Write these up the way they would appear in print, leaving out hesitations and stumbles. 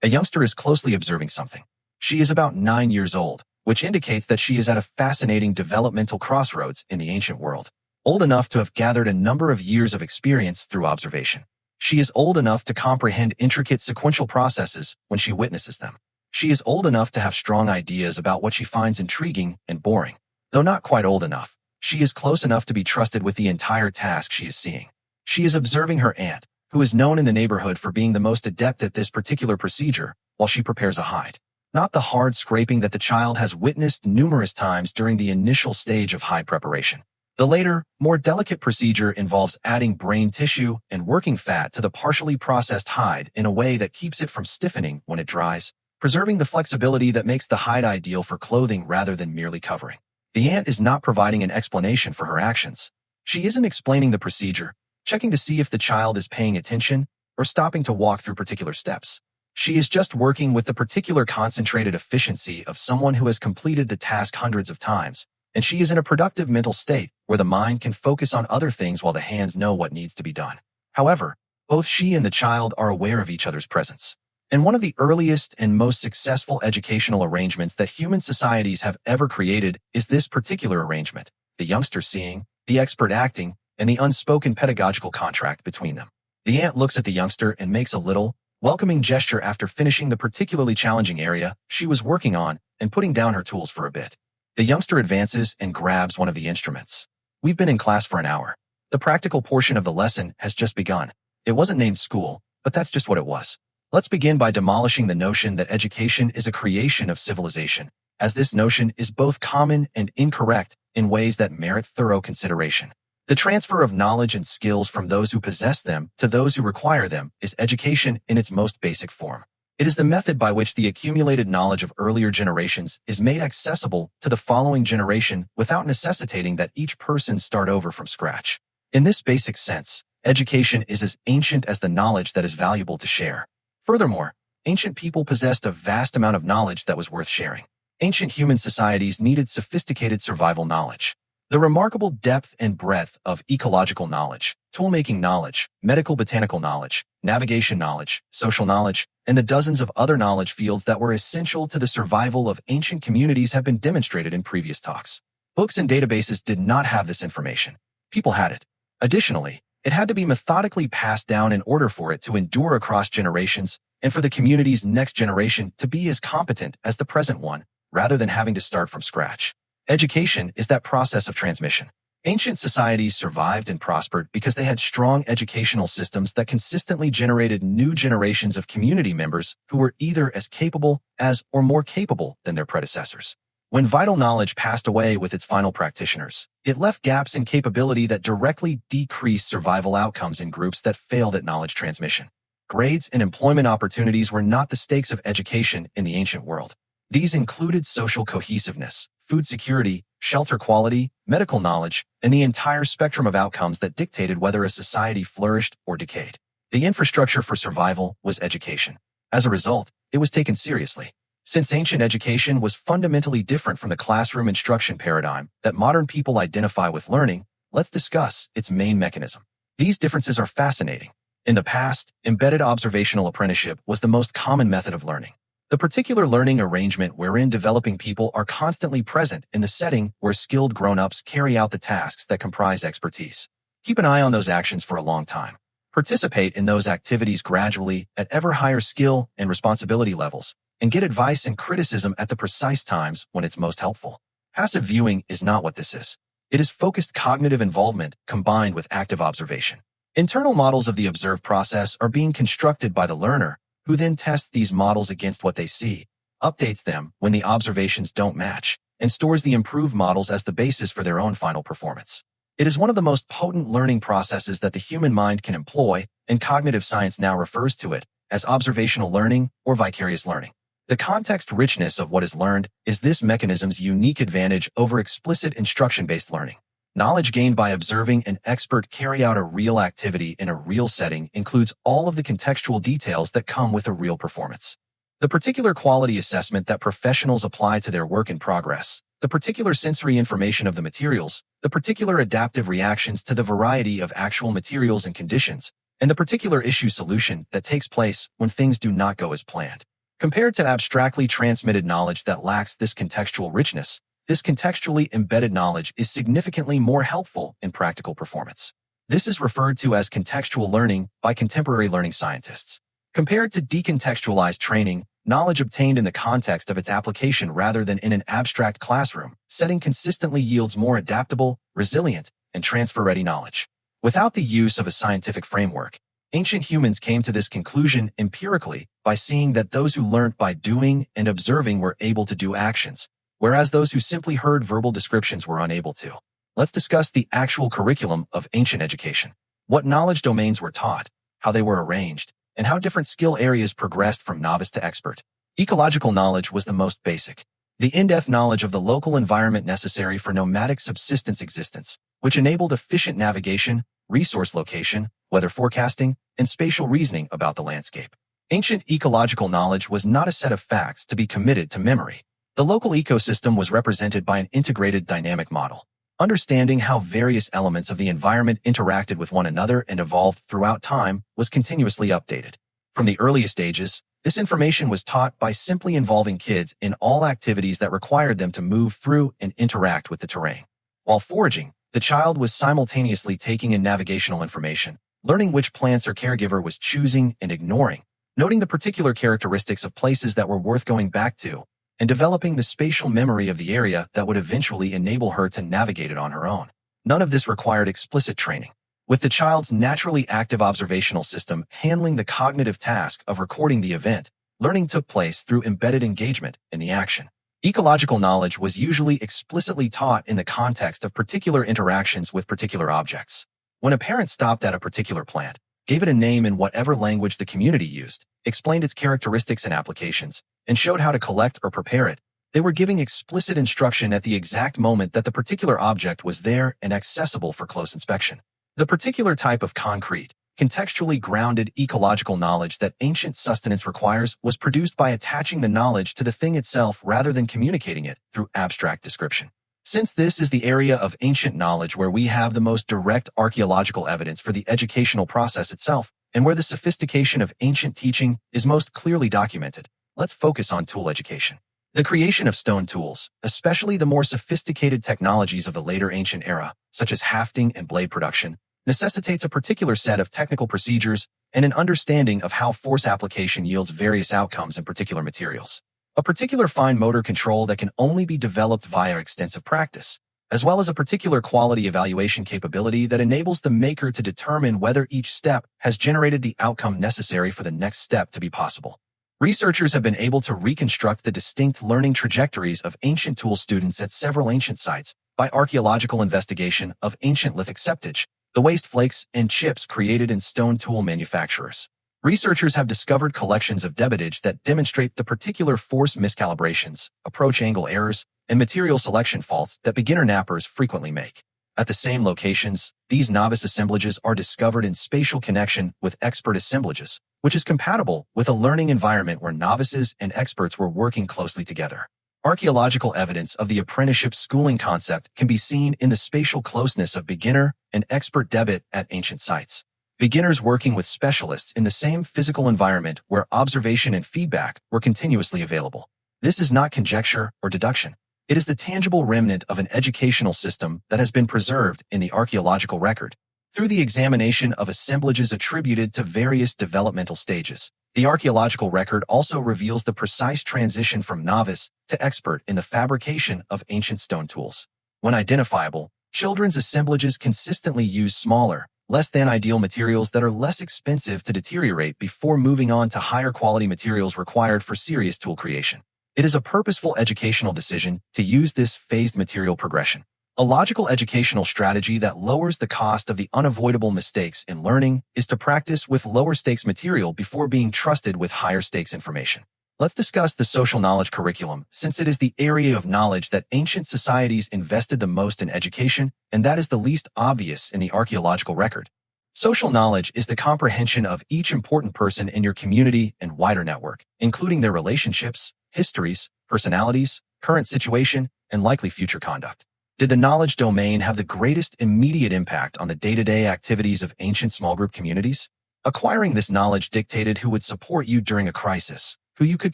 A youngster is closely observing something. She is about 9 years old, which indicates that she is at a fascinating developmental crossroads in the ancient world. Old enough to have gathered a number of years of experience through observation. She is old enough to comprehend intricate sequential processes when she witnesses them. She is old enough to have strong ideas about what she finds intriguing and boring. Though not quite old enough, she is close enough to be trusted with the entire task she is seeing. She is observing her aunt, who is known in the neighborhood for being the most adept at this particular procedure, while she prepares a hide. Not the hard scraping that the child has witnessed numerous times during the initial stage of hide preparation. The later, more delicate procedure involves adding brain tissue and working fat to the partially processed hide in a way that keeps it from stiffening when it dries, preserving the flexibility that makes the hide ideal for clothing rather than merely covering. The aunt is not providing an explanation for her actions. She isn't explaining the procedure, checking to see if the child is paying attention, or stopping to walk through particular steps. She is just working with the particular concentrated efficiency of someone who has completed the task hundreds of times, and she is in a productive mental state where the mind can focus on other things while the hands know what needs to be done. However, both she and the child are aware of each other's presence. And one of the earliest and most successful educational arrangements that human societies have ever created is this particular arrangement, the youngster seeing, the expert acting, and the unspoken pedagogical contract between them. The aunt looks at the youngster and makes a little, welcoming gesture after finishing the particularly challenging area she was working on and putting down her tools for a bit. The youngster advances and grabs one of the instruments. We've been in class for an hour. The practical portion of the lesson has just begun. It wasn't named school, but that's just what it was. Let's begin by demolishing the notion that education is a creation of civilization, as this notion is both common and incorrect in ways that merit thorough consideration. The transfer of knowledge and skills from those who possess them to those who require them is education in its most basic form. It is the method by which the accumulated knowledge of earlier generations is made accessible to the following generation without necessitating that each person start over from scratch. In this basic sense, education is as ancient as the knowledge that is valuable to share. Furthermore, ancient people possessed a vast amount of knowledge that was worth sharing. Ancient human societies needed sophisticated survival knowledge. The remarkable depth and breadth of ecological knowledge, toolmaking knowledge, medical botanical knowledge, navigation knowledge, social knowledge, and the dozens of other knowledge fields that were essential to the survival of ancient communities have been demonstrated in previous talks. Books and databases did not have this information. People had it. Additionally, it had to be methodically passed down in order for it to endure across generations and for the community's next generation to be as competent as the present one, rather than having to start from scratch. Education is that process of transmission. Ancient societies survived and prospered because they had strong educational systems that consistently generated new generations of community members who were either as capable as or more capable than their predecessors. When vital knowledge passed away with its final practitioners, it left gaps in capability that directly decreased survival outcomes in groups that failed at knowledge transmission. Grades and employment opportunities were not the stakes of education in the ancient world. These included social cohesiveness, food security, shelter quality, medical knowledge, and the entire spectrum of outcomes that dictated whether a society flourished or decayed. The infrastructure for survival was education. As a result, it was taken seriously. Since ancient education was fundamentally different from the classroom instruction paradigm that modern people identify with learning, let's discuss its main mechanism. These differences are fascinating. In the past, embedded observational apprenticeship was the most common method of learning. The particular learning arrangement wherein developing people are constantly present in the setting where skilled grown-ups carry out the tasks that comprise expertise. Keep an eye on those actions for a long time. Participate in those activities gradually at ever higher skill and responsibility levels, and get advice and criticism at the precise times when it's most helpful. Passive viewing is not what this is. It is focused cognitive involvement combined with active observation. Internal models of the observed process are being constructed by the learner, who then tests these models against what they see, updates them when the observations don't match, and stores the improved models as the basis for their own final performance. It is one of the most potent learning processes that the human mind can employ, and cognitive science now refers to it as observational learning or vicarious learning. The context richness of what is learned is this mechanism's unique advantage over explicit instruction-based learning. Knowledge gained by observing an expert carry out a real activity in a real setting includes all of the contextual details that come with a real performance. The particular quality assessment that professionals apply to their work in progress, the particular sensory information of the materials, the particular adaptive reactions to the variety of actual materials and conditions, and the particular issue solution that takes place when things do not go as planned. Compared to abstractly transmitted knowledge that lacks this contextual richness, this contextually embedded knowledge is significantly more helpful in practical performance. This is referred to as contextual learning by contemporary learning scientists. Compared to decontextualized training, knowledge obtained in the context of its application rather than in an abstract classroom setting consistently yields more adaptable, resilient, and transfer-ready knowledge. Without the use of a scientific framework, ancient humans came to this conclusion empirically by seeing that those who learned by doing and observing were able to do actions, whereas those who simply heard verbal descriptions were unable to. Let's discuss the actual curriculum of ancient education. What knowledge domains were taught, how they were arranged, and how different skill areas progressed from novice to expert. Ecological knowledge was the most basic. The in-depth knowledge of the local environment necessary for nomadic subsistence existence, which enabled efficient navigation, resource location, weather forecasting, and spatial reasoning about the landscape. Ancient ecological knowledge was not a set of facts to be committed to memory. The local ecosystem was represented by an integrated dynamic model. Understanding how various elements of the environment interacted with one another and evolved throughout time was continuously updated. From the earliest ages, this information was taught by simply involving kids in all activities that required them to move through and interact with the terrain. While foraging, the child was simultaneously taking in navigational information, learning which plants her caregiver was choosing and ignoring, noting the particular characteristics of places that were worth going back to, and developing the spatial memory of the area that would eventually enable her to navigate it on her own. None of this required explicit training. With the child's naturally active observational system handling the cognitive task of recording the event, learning took place through embedded engagement in the action. Ecological knowledge was usually explicitly taught in the context of particular interactions with particular objects. When a parent stopped at a particular plant, gave it a name in whatever language the community used, explained its characteristics and applications, and showed how to collect or prepare it, they were giving explicit instruction at the exact moment that the particular object was there and accessible for close inspection. The particular type of concrete, contextually grounded ecological knowledge that ancient sustenance requires was produced by attaching the knowledge to the thing itself rather than communicating it through abstract description. Since this is the area of ancient knowledge where we have the most direct archaeological evidence for the educational process itself, and where the sophistication of ancient teaching is most clearly documented, let's focus on tool education. The creation of stone tools, especially the more sophisticated technologies of the later ancient era, such as hafting and blade production, necessitates a particular set of technical procedures and an understanding of how force application yields various outcomes in particular materials. A particular fine motor control that can only be developed via extensive practice, as well as a particular quality evaluation capability that enables the maker to determine whether each step has generated the outcome necessary for the next step to be possible. Researchers have been able to reconstruct the distinct learning trajectories of ancient tool students at several ancient sites by archaeological investigation of ancient lithic septage, the waste flakes and chips created in stone tool manufacturers. Researchers have discovered collections of debitage that demonstrate the particular force miscalibrations, approach angle errors, and material selection faults that beginner knappers frequently make. At the same locations, these novice assemblages are discovered in spatial connection with expert assemblages, which is compatible with a learning environment where novices and experts were working closely together. Archaeological evidence of the apprenticeship schooling concept can be seen in the spatial closeness of beginner and expert debit at ancient sites. Beginners working with specialists in the same physical environment where observation and feedback were continuously available. This is not conjecture or deduction. It is the tangible remnant of an educational system that has been preserved in the archaeological record. Through the examination of assemblages attributed to various developmental stages, the archaeological record also reveals the precise transition from novice to expert in the fabrication of ancient stone tools. When identifiable, children's assemblages consistently use smaller, less than ideal materials that are less expensive to deteriorate before moving on to higher quality materials required for serious tool creation. It is a purposeful educational decision to use this phased material progression. A logical educational strategy that lowers the cost of the unavoidable mistakes in learning is to practice with lower stakes material before being trusted with higher stakes information. Let's discuss the social knowledge curriculum, since it is the area of knowledge that ancient societies invested the most in education, and that is the least obvious in the archaeological record. Social knowledge is the comprehension of each important person in your community and wider network, including their relationships, histories, personalities, current situation, and likely future conduct. Did the knowledge domain have the greatest immediate impact on the day-to-day activities of ancient small group communities? Acquiring this knowledge dictated who would support you during a crisis, who you could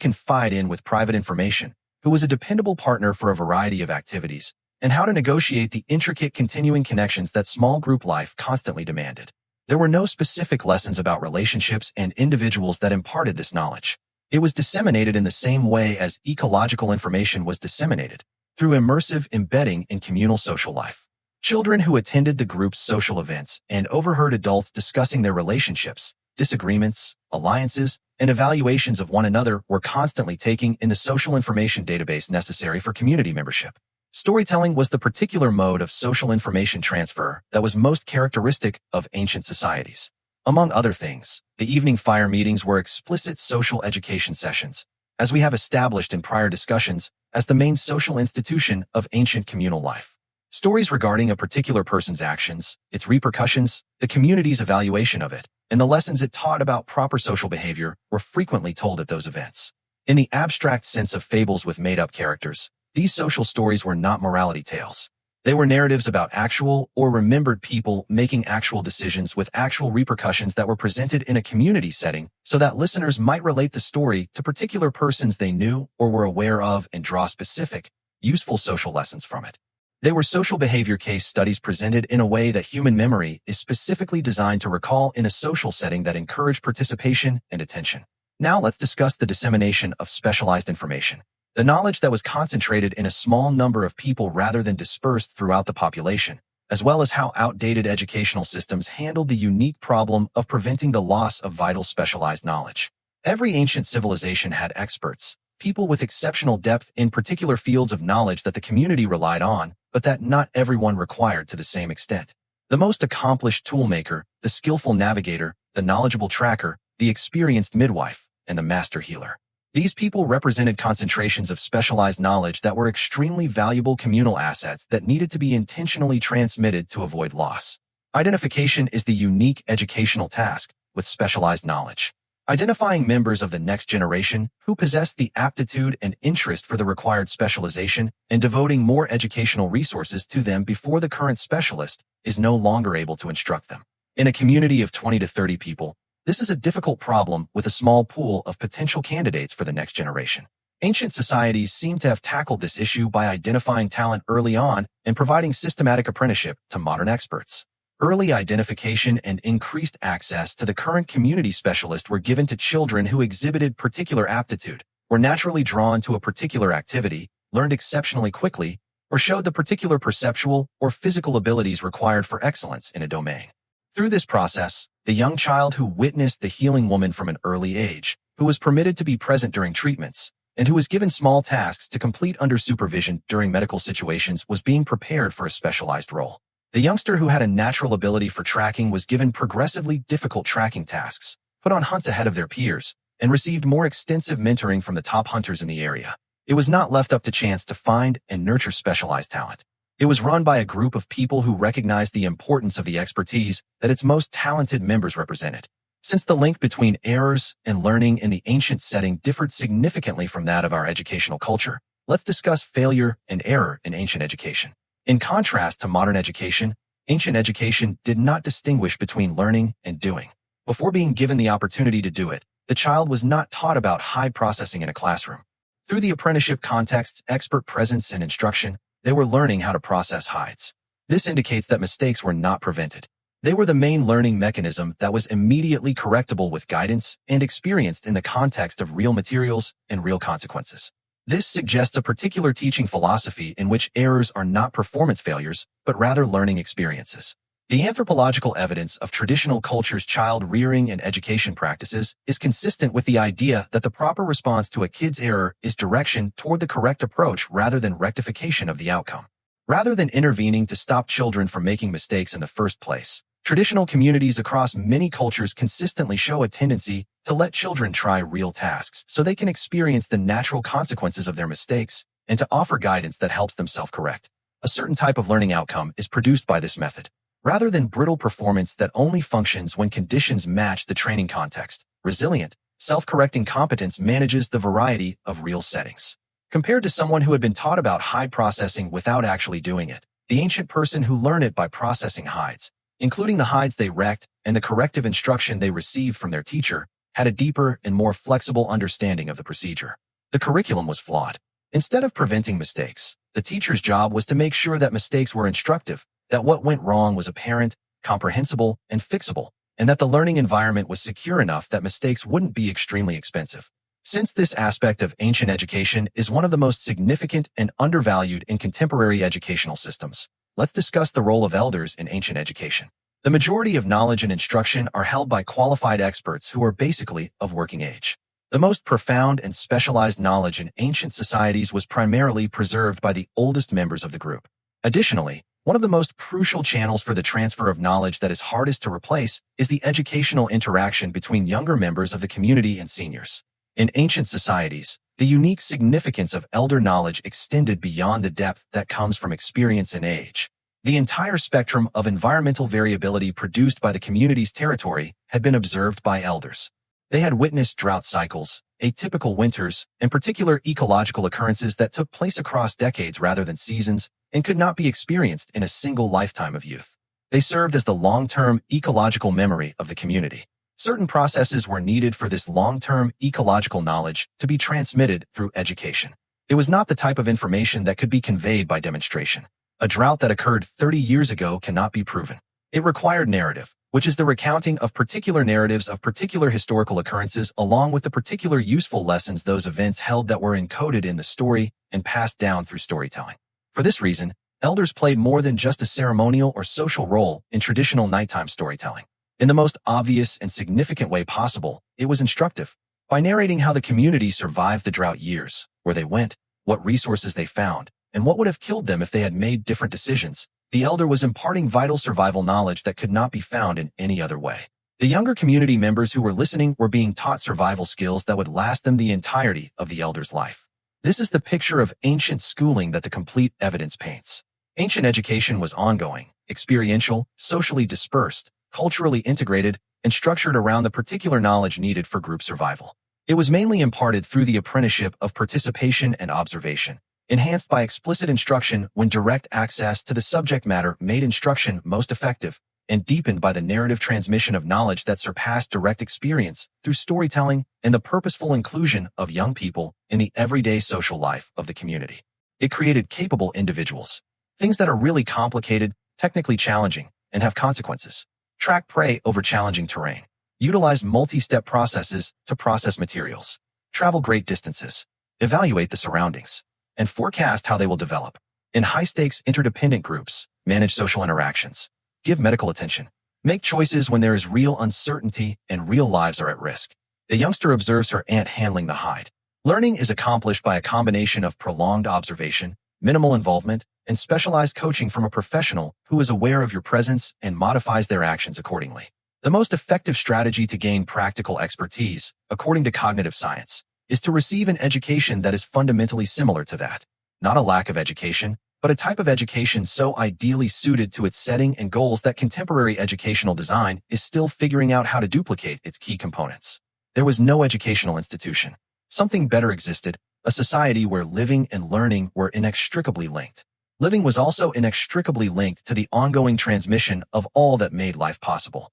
confide in with private information, who was a dependable partner for a variety of activities, and how to negotiate the intricate continuing connections that small group life constantly demanded. There were no specific lessons about relationships and individuals that imparted this knowledge. It was disseminated in the same way as ecological information was disseminated, through immersive embedding in communal social life. Children who attended the group's social events and overheard adults discussing their relationships, disagreements, alliances, and evaluations of one another were constantly taking in the social information database necessary for community membership. Storytelling was the particular mode of social information transfer that was most characteristic of ancient societies. Among other things, the evening fire meetings were explicit social education sessions, as we have established in prior discussions, as the main social institution of ancient communal life. Stories regarding a particular person's actions, its repercussions, the community's evaluation of it, and the lessons it taught about proper social behavior were frequently told at those events. In the abstract sense of fables with made-up characters, these social stories were not morality tales. They were narratives about actual or remembered people making actual decisions with actual repercussions that were presented in a community setting so that listeners might relate the story to particular persons they knew or were aware of and draw specific, useful social lessons from it. They were social behavior case studies presented in a way that human memory is specifically designed to recall in a social setting that encouraged participation and attention. Now let's discuss the dissemination of specialized information. The knowledge that was concentrated in a small number of people rather than dispersed throughout the population, as well as how outdated educational systems handled the unique problem of preventing the loss of vital specialized knowledge. Every ancient civilization had experts, people with exceptional depth in particular fields of knowledge that the community relied on, but that not everyone required to the same extent. The most accomplished toolmaker, the skillful navigator, the knowledgeable tracker, the experienced midwife, and the master healer. These people represented concentrations of specialized knowledge that were extremely valuable communal assets that needed to be intentionally transmitted to avoid loss. Identification is the unique educational task with specialized knowledge. Identifying members of the next generation who possess the aptitude and interest for the required specialization and devoting more educational resources to them before the current specialist is no longer able to instruct them. In a community of 20 to 30 people, this is a difficult problem with a small pool of potential candidates for the next generation. Ancient societies seem to have tackled this issue by identifying talent early on and providing systematic apprenticeship to modern experts. Early identification and increased access to the current community specialist were given to children who exhibited particular aptitude, were naturally drawn to a particular activity, learned exceptionally quickly, or showed the particular perceptual or physical abilities required for excellence in a domain. Through this process, the young child who witnessed the healing woman from an early age, who was permitted to be present during treatments, and who was given small tasks to complete under supervision during medical situations was being prepared for a specialized role. The youngster who had a natural ability for tracking was given progressively difficult tracking tasks, put on hunts ahead of their peers, and received more extensive mentoring from the top hunters in the area. It was not left up to chance to find and nurture specialized talent. It was run by a group of people who recognized the importance of the expertise that its most talented members represented. Since the link between errors and learning in the ancient setting differed significantly from that of our educational culture, let's discuss failure and error in ancient education. In contrast to modern education, ancient education did not distinguish between learning and doing. Before being given the opportunity to do it, the child was not taught about high processing in a classroom. Through the apprenticeship context, expert presence, and instruction, they were learning how to process hides. This indicates that mistakes were not prevented. They were the main learning mechanism that was immediately correctable with guidance and experienced in the context of real materials and real consequences. This suggests a particular teaching philosophy in which errors are not performance failures, but rather learning experiences. The anthropological evidence of traditional cultures' child rearing and education practices is consistent with the idea that the proper response to a kid's error is direction toward the correct approach rather than rectification of the outcome. Rather than intervening to stop children from making mistakes in the first place, traditional communities across many cultures consistently show a tendency to let children try real tasks so they can experience the natural consequences of their mistakes and to offer guidance that helps them self-correct. A certain type of learning outcome is produced by this method. Rather than brittle performance that only functions when conditions match the training context, resilient, self-correcting competence manages the variety of real settings. Compared to someone who had been taught about hide processing without actually doing it, the ancient person who learned it by processing hides, including the hides they wrecked and the corrective instruction they received from their teacher, had a deeper and more flexible understanding of the procedure. The curriculum was flawed. Instead of preventing mistakes, the teacher's job was to make sure that mistakes were instructive, that what went wrong was apparent, comprehensible, and fixable, and that the learning environment was secure enough that mistakes wouldn't be extremely expensive. Since this aspect of ancient education is one of the most significant and undervalued in contemporary educational systems, let's discuss the role of elders in ancient education. The majority of knowledge and instruction are held by qualified experts who are basically of working age. The most profound and specialized knowledge in ancient societies was primarily preserved by the oldest members of the group. Additionally, one of the most crucial channels for the transfer of knowledge that is hardest to replace is the educational interaction between younger members of the community and seniors. In ancient societies, the unique significance of elder knowledge extended beyond the depth that comes from experience and age. The entire spectrum of environmental variability produced by the community's territory had been observed by elders. They had witnessed drought cycles, atypical winters, and particular ecological occurrences that took place across decades rather than seasons and could not be experienced in a single lifetime of youth. They served as the long-term ecological memory of the community. Certain processes were needed for this long-term ecological knowledge to be transmitted through education. It was not the type of information that could be conveyed by demonstration. A drought that occurred 30 years ago cannot be proven. It required narrative, which is the recounting of particular narratives of particular historical occurrences along with the particular useful lessons those events held that were encoded in the story and passed down through storytelling. For this reason, elders played more than just a ceremonial or social role in traditional nighttime storytelling. In the most obvious and significant way possible, it was instructive. By narrating how the community survived the drought years, where they went, what resources they found, and what would have killed them if they had made different decisions, the elder was imparting vital survival knowledge that could not be found in any other way. The younger community members who were listening were being taught survival skills that would last them the entirety of the elder's life. This is the picture of ancient schooling that the complete evidence paints. Ancient education was ongoing, experiential, socially dispersed, culturally integrated, and structured around the particular knowledge needed for group survival. It was mainly imparted through the apprenticeship of participation and observation, enhanced by explicit instruction when direct access to the subject matter made instruction most effective, and deepened by the narrative transmission of knowledge that surpassed direct experience through storytelling and the purposeful inclusion of young people in the everyday social life of the community. It created capable individuals. Things that are really complicated, technically challenging, and have consequences. Track prey over challenging terrain. Utilize multi-step processes to process materials. Travel great distances. Evaluate the surroundings. And forecast how they will develop. In high-stakes interdependent groups, manage social interactions. Give medical attention. Make choices when there is real uncertainty and real lives are at risk. The youngster observes her ant handling the hide. Learning is accomplished by a combination of prolonged observation, minimal involvement, and specialized coaching from a professional who is aware of your presence and modifies their actions accordingly. The most effective strategy to gain practical expertise, according to cognitive science, is to receive an education that is fundamentally similar to that. Not a lack of education, but a type of education so ideally suited to its setting and goals that contemporary educational design is still figuring out how to duplicate its key components. There was no educational institution. Something better existed, a society where living and learning were inextricably linked. Living was also inextricably linked to the ongoing transmission of all that made life possible.